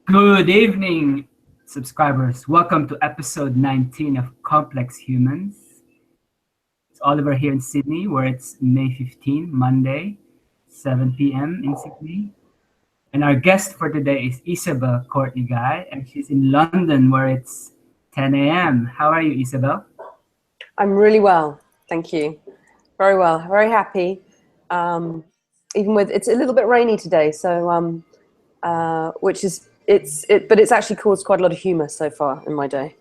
Good evening, subscribers. Welcome to episode 19 of Complex Humans. It's Oliver here in Sydney, where it's May 15, Monday, 7 p.m. in Sydney. And our guest for today is Isabelle Courtney Guy, and she's in London, where it's 10 a.m. How are you, Isabelle? I'm really well, thank you. Very well, very happy. Even with it's a little bit rainy today, so but it's actually caused quite a lot of humour so far in my day.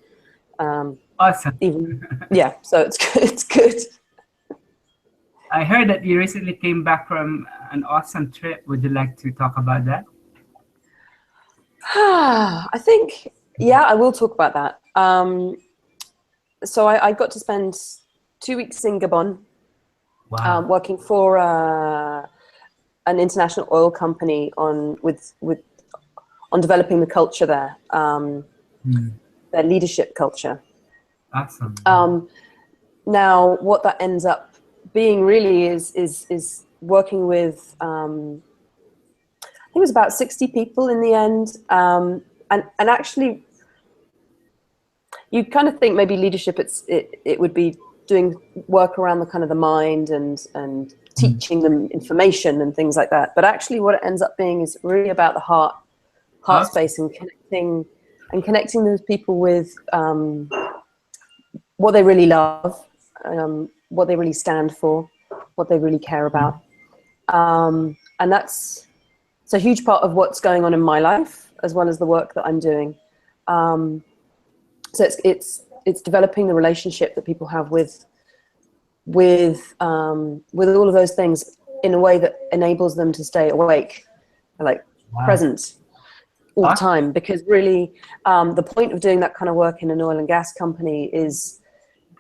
Awesome. So it's good. It's good. I heard that you recently came back from an awesome trip. Would you like to talk about that? I think, yeah, I will talk about that. So I got to spend 2 weeks in Gabon, Wow. working for an international oil company on developing the culture there, their leadership culture. Awesome. Now, what that ends up being really is working with, I think it was about 60 people in the end, and actually, you kind of think maybe leadership it would be doing work around the kind of the mind and teaching them information and things like that. But actually, what it ends up being is really about the heart space and connecting those people with what they really love, what they really stand for, what they really care about, and that's a huge part of what's going on in my life as well as the work that I'm doing. So it's developing the relationship that people have with all of those things in a way that enables them to stay awake, like present all the time. Because really, the point of doing that kind of work in an oil and gas company is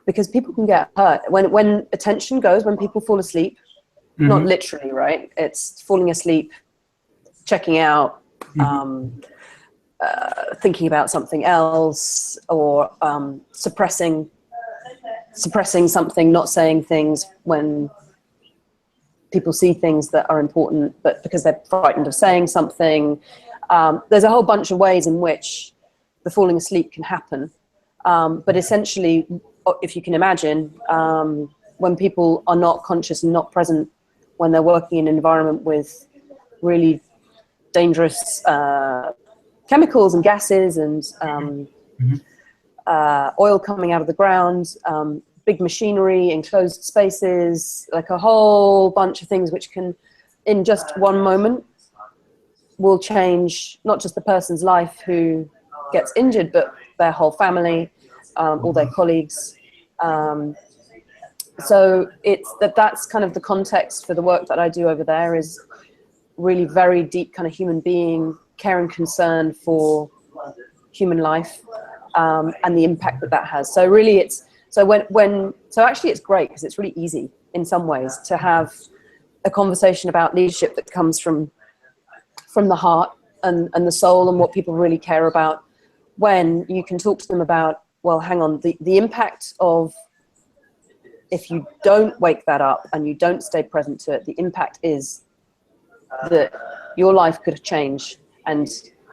because people can get hurt when attention goes, when people fall asleep. Not literally, right? It's falling asleep, checking out, thinking about something else, or suppressing something, not saying things when people see things that are important, but because they're frightened of saying something. There's a whole bunch of ways in which the falling asleep can happen. But essentially, if you can imagine, when people are not conscious and not present, when they're working in an environment with really dangerous chemicals and gases and oil coming out of the ground, big machinery, enclosed spaces, like a whole bunch of things which can, in just one moment, will change not just the person's life who gets injured, but their whole family, all their colleagues. So that's kind of the context for the work that I do over there, is really very deep kind of human being care and concern for human life, and the impact that has. So really actually it's great because it's really easy in some ways to have a conversation about leadership that comes from the heart and the soul and what people really care about, when you can talk to them about, well, hang on, the impact of, if you don't wake that up and you don't stay present to it, the impact is that your life could change, and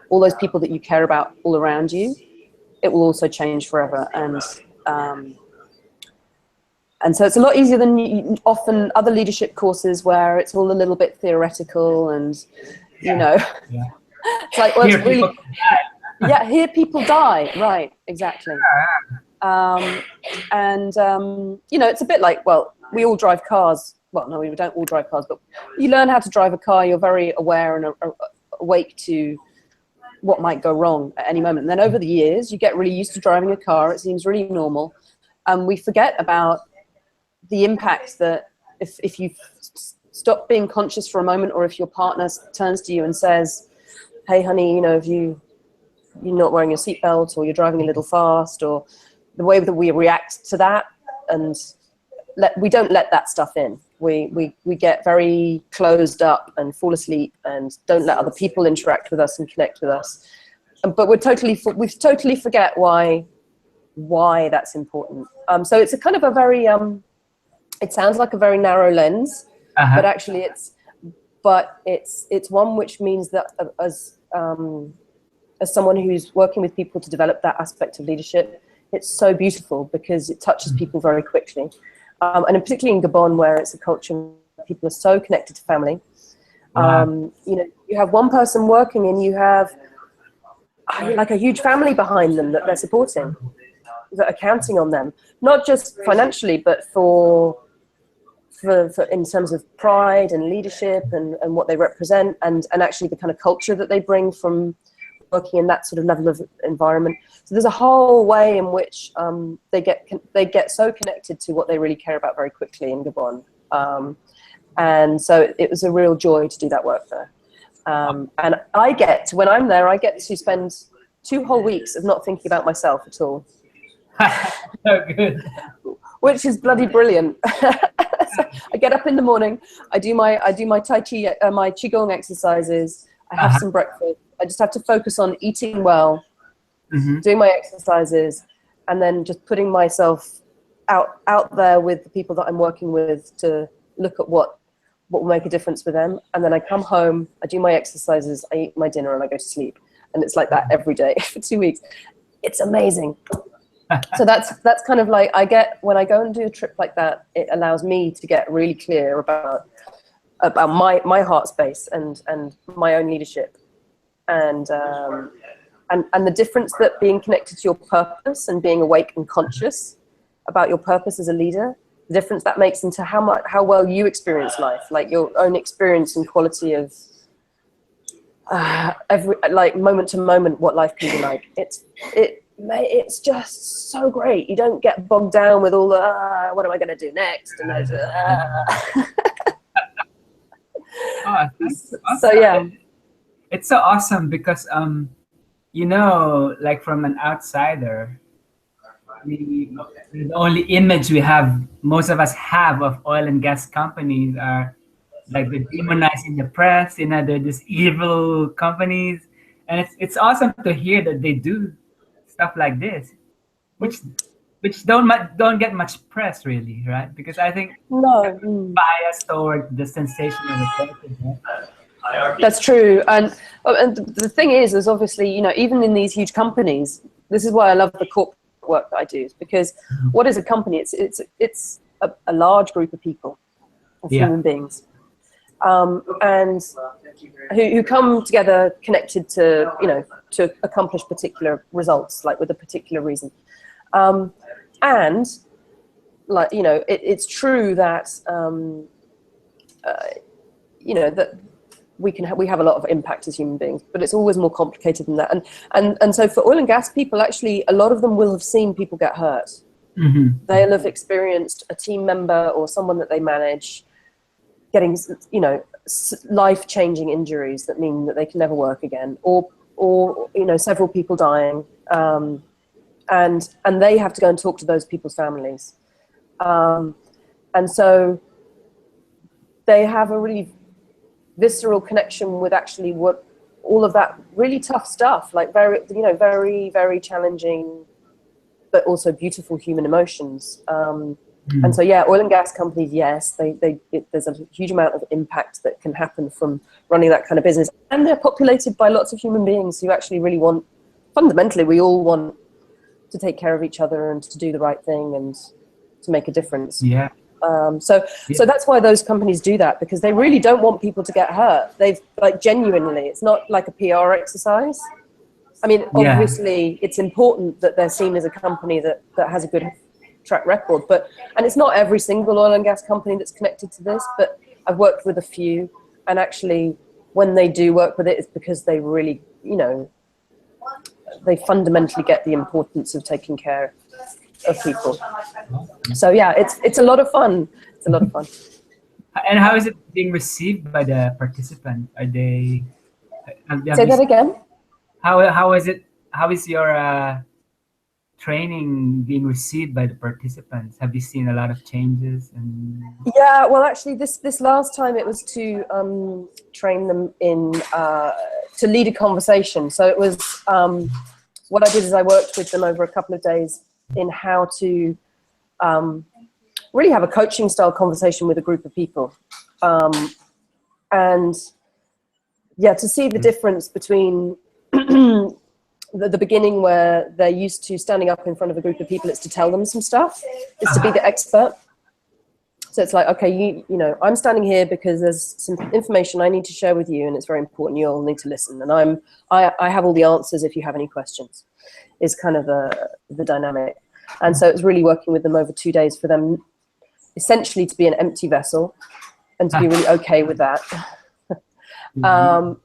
all those people that you care about all around you, it will also change forever. And so it's a lot easier than often other leadership courses where it's all a little bit theoretical and, it's like, well, it's really, hear people die. Right, exactly. It's a bit like, well, we all drive cars. Well, no, we don't all drive cars, but you learn how to drive a car, you're very aware and awake to what might go wrong at any moment. And then over the years, you get really used to driving a car. It seems really normal. And we forget about the impact that if you stop being conscious for a moment, or if your partner turns to you and says, hey, honey, if you're not wearing a seatbelt, or you're driving a little fast, or the way that we react to that, and we don't let that stuff in. We get very closed up and fall asleep and don't let other people interact with us and connect with us. But we totally forget why that's important. So it's a kind of a very it sounds like a very narrow lens, but actually it's one which means that as as someone who's working with people to develop that aspect of leadership, it's so beautiful because it touches people very quickly. And particularly in Gabon, where it's a culture where people are so connected to family. You know, you have one person working and you have like a huge family behind them that they're supporting, that are counting on them, not just financially, but for in terms of pride and leadership and what they represent, and actually the kind of culture that they bring from working in that sort of level of environment. So there's a whole way in which they get so connected to what they really care about very quickly in Gabon. And so it was a real joy to do that work there. And when I'm there, I get to spend 2 whole weeks of not thinking about myself at all. So good. Which is bloody brilliant. So I get up in the morning, I do my Tai Chi, my Qigong exercises, I have some breakfast. I just have to focus on eating well, doing my exercises, and then just putting myself out there with the people that I'm working with to look at what will make a difference for them. And then I come home, I do my exercises, I eat my dinner, and I go to sleep. And it's like that every day for 2 weeks. It's amazing. So that's kind of like, when I go and do a trip like that, it allows me to get really clear about my heart space and my own leadership. And the difference that being connected to your purpose and being awake and conscious about your purpose as a leader, the difference that makes into how well you experience life, like your own experience and quality of like moment to moment, what life can be like. It's just so great. You don't get bogged down with all the what am I going to do next? And so yeah. It's so awesome because you know, like from an outsider, the only image most of us have of oil and gas companies are like they're demonized in the press, you know, they're just evil companies. And it's awesome to hear that they do stuff like this, which don't get much press really, right? Because I think bias toward the sensational reporting. Right? That's true. And the thing is obviously, you know, even in these huge companies, this is why I love the corporate work that I do, because what is a company? It's a large group of people, of human beings, and who come together connected to, you know, to accomplish particular results, like with a particular reason. And like, you know, it's true that, you know, that we have a lot of impact as human beings, but it's always more complicated than that. And so for oil and gas people, actually, a lot of them will have seen people get hurt. They'll have experienced a team member or someone that they manage getting, you know, life-changing injuries that mean that they can never work again, or you know, several people dying, and they have to go and talk to those people's families, and so they have a really visceral connection with actually what all of that really tough stuff, like very, you know, very, very challenging, but also beautiful human emotions. And so, yeah, oil and gas companies, yes, there's a huge amount of impact that can happen from running that kind of business. And they're populated by lots of human beings who actually really want, fundamentally, we all want to take care of each other and to do the right thing and to make a difference. Yeah. So that's why those companies do that, because they really don't want people to get hurt. They've, like, genuinely, it's not like a PR exercise. I mean, obviously, it's important that they're seen as a company that has a good track record, and it's not every single oil and gas company that's connected to this, but I've worked with a few, and actually when they do work with it, it's because they really, you know, they fundamentally get the importance of taking care of people. So yeah, it's a lot of fun. It's a lot of fun. And how is it being received by the participants? Are they Say that again? How is your training being received by the participants? Have you seen a lot of changes? Yeah, well, actually, this last time it was to train them in to lead a conversation. So it was what I did is I worked with them over a couple of days in how to really have a coaching style conversation with a group of people, and yeah, to see the difference between the beginning where they're used to standing up in front of a group of people, it's to tell them some stuff, it's to be the expert. So it's like, okay, you know, I'm standing here because there's some information I need to share with you, and it's very important. You all need to listen, and I have all the answers if you have any questions. Is kind of the dynamic, and so it's really working with them over 2 days for them, essentially to be an empty vessel, and to be really okay with that,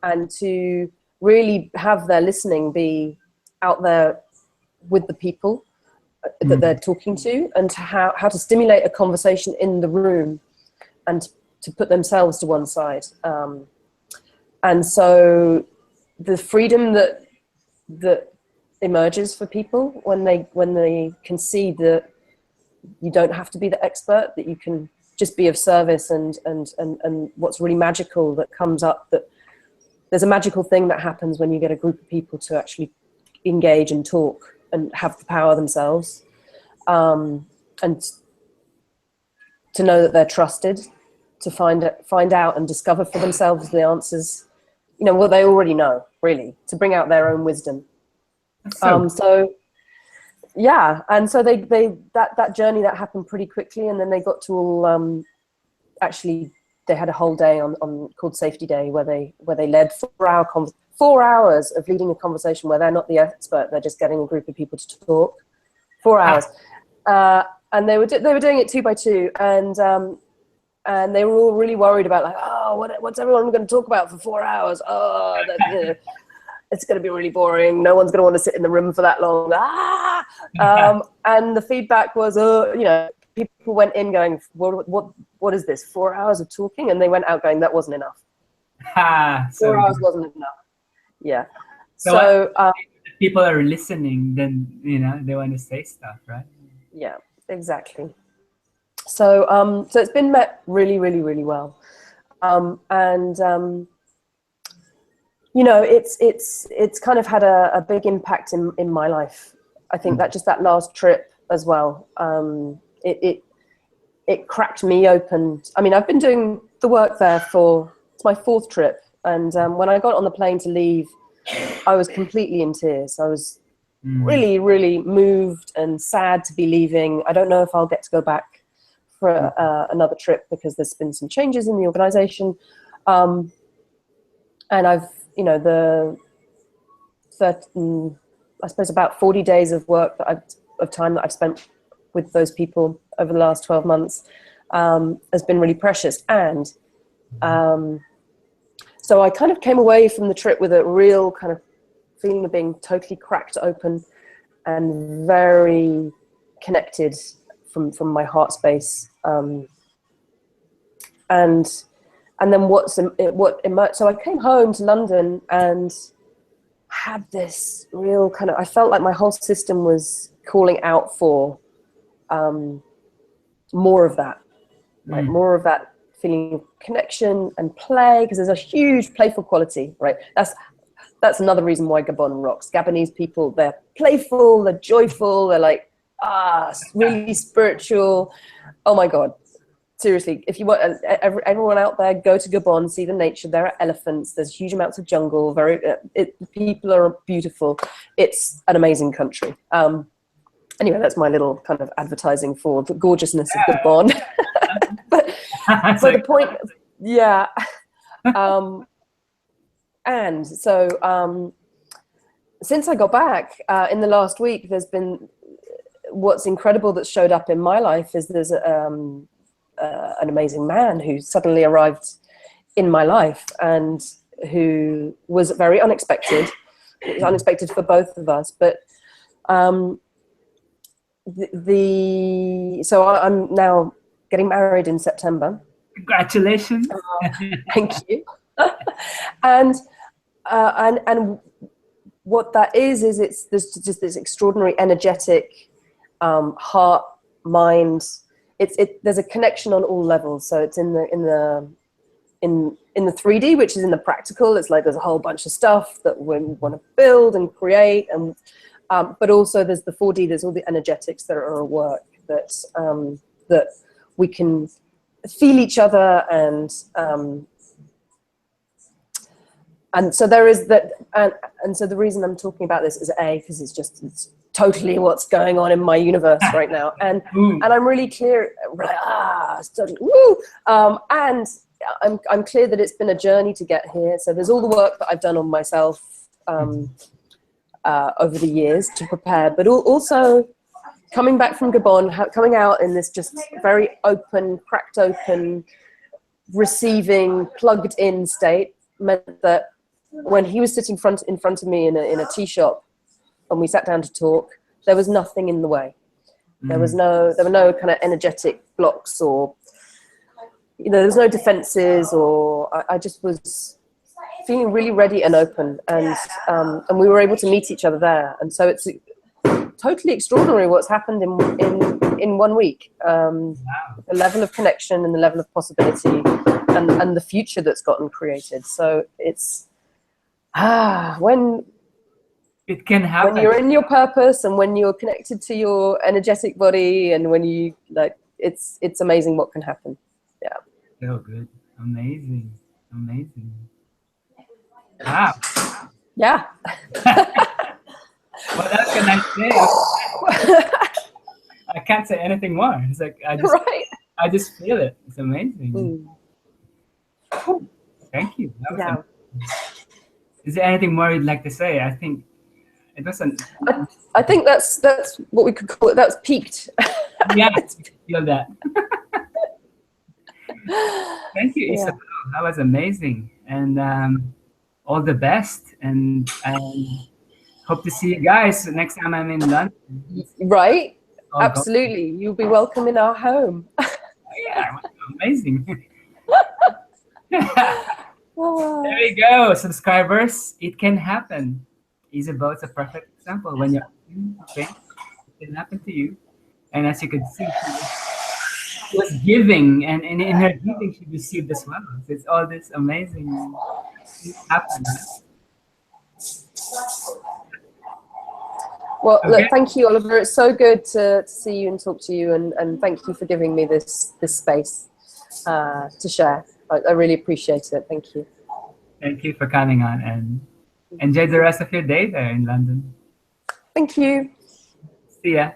and to really have their listening be out there with the people that they're talking to, and to how to stimulate a conversation in the room, and to put themselves to one side. And so the freedom that emerges for people when they can see that you don't have to be the expert, that you can just be of service, and what's really magical that comes up, that there's a magical thing that happens when you get a group of people to actually engage and talk and have the power themselves, and to know that they're trusted, to find out and discover for themselves the answers, you know, what they already know, really, to bring out their own wisdom. So yeah, and so that journey that happened pretty quickly, and then they got to all actually they had a whole day on called Safety Day where they led 4 hours of leading a conversation where they're not the expert, they're just getting a group of people to talk. 4 hours, and they were doing it 2 by 2, and they were all really worried about, like, oh, what's everyone going to talk about for 4 hours? Oh, you know, it's going to be really boring. No one's going to want to sit in the room for that long. And the feedback was, you know, people went in going, what is this? 4 hours of talking, and they went out going, that wasn't enough. 4 hours wasn't enough. Yeah. So if people are listening, then, you know, they want to say stuff, right? Yeah, exactly. So so it's been met really, really, really well, and you know, it's kind of had a big impact in my life. I think that just that last trip as well, it cracked me open. I mean, I've been doing the work there it's my 4th trip, and when I got on the plane to leave, I was completely in tears. I was really, really moved and sad to be leaving. I don't know if I'll get to go back for another trip, because there's been some changes in the organization. And I've, you know, I suppose about 40 days of work of time that I've spent with those people over the last 12 months has been really precious. And so I kind of came away from the trip with a real kind of feeling of being totally cracked open and very connected from my heart space. And then what emerged. So I came home to London and had this real kind of, I felt like my whole system was calling out for more of that, like more of that feeling of connection and play, because there's a huge playful quality, right? That's another reason why Gabon rocks. Gabonese people, they're playful, they're joyful, they're like, really spiritual. Oh my God. Seriously, if you want, everyone out there, go to Gabon, see the nature. There are elephants. There's huge amounts of jungle. People are beautiful. It's an amazing country. Anyway, that's my little kind of advertising for the gorgeousness of Gabon. but the point, yeah. And so since I got back in the last week, there's been what's incredible that showed up in my life is there's an amazing man who suddenly arrived in my life and who was very unexpected. It was unexpected for both of us, but so I'm now getting married in September. Congratulations! Thank you. And what that is there's just this extraordinary energetic heart, mind. There's a connection on all levels. So it's in the 3D, which is in the practical. It's like there's a whole bunch of stuff that we want to build and create, and but also there's the 4D. There's all the energetics that are at work that we can feel each other, and so there is that, And so the reason I'm talking about this is because it's totally what's going on in my universe right now, and I'm really clear. It's totally woo. And I'm clear that it's been a journey to get here. So there's all the work that I've done on myself over the years to prepare, but also coming back from Gabon, coming out in this just very open, cracked open, receiving, plugged in state meant that when he was sitting in front of me in a tea shop and we sat down to talk, there was nothing in the way. There were no kind of energetic blocks, or there was no defenses, or I just was feeling really ready and open, and we were able to meet each other there. And so it's totally extraordinary what's happened in 1 week. The level of connection and the level of possibility and the future that's gotten created. So it's when it can happen, when you're in your purpose and when you're connected to your energetic body, and when you it's amazing what can happen. Yeah. So good. Amazing. Wow. Yeah. What else can I say? I can't say anything more. It's like I just feel it. It's amazing. Thank you. That was amazing. Is there anything more you'd like to say? I think it wasn't. I think that's what we could call it. That's peaked. Yeah, I feel that. Thank you, Isabelle. That was amazing, and all the best. And hope to see you guys next time I'm in London. Right? Absolutely. You'll be welcome in our home. Yeah, amazing. There we go, subscribers. It can happen. Isabelle is a perfect example. When you're in things, it can happen to you. And as you can see, she was giving, and in her giving, she received as well. So it's all this amazing happening. Well, look, thank you, Oliver. It's so good to see you and talk to you, and thank you for giving me this space to share. I really appreciate it. Thank you. Thank you for coming on, and enjoy the rest of your day there in London. Thank you. See ya.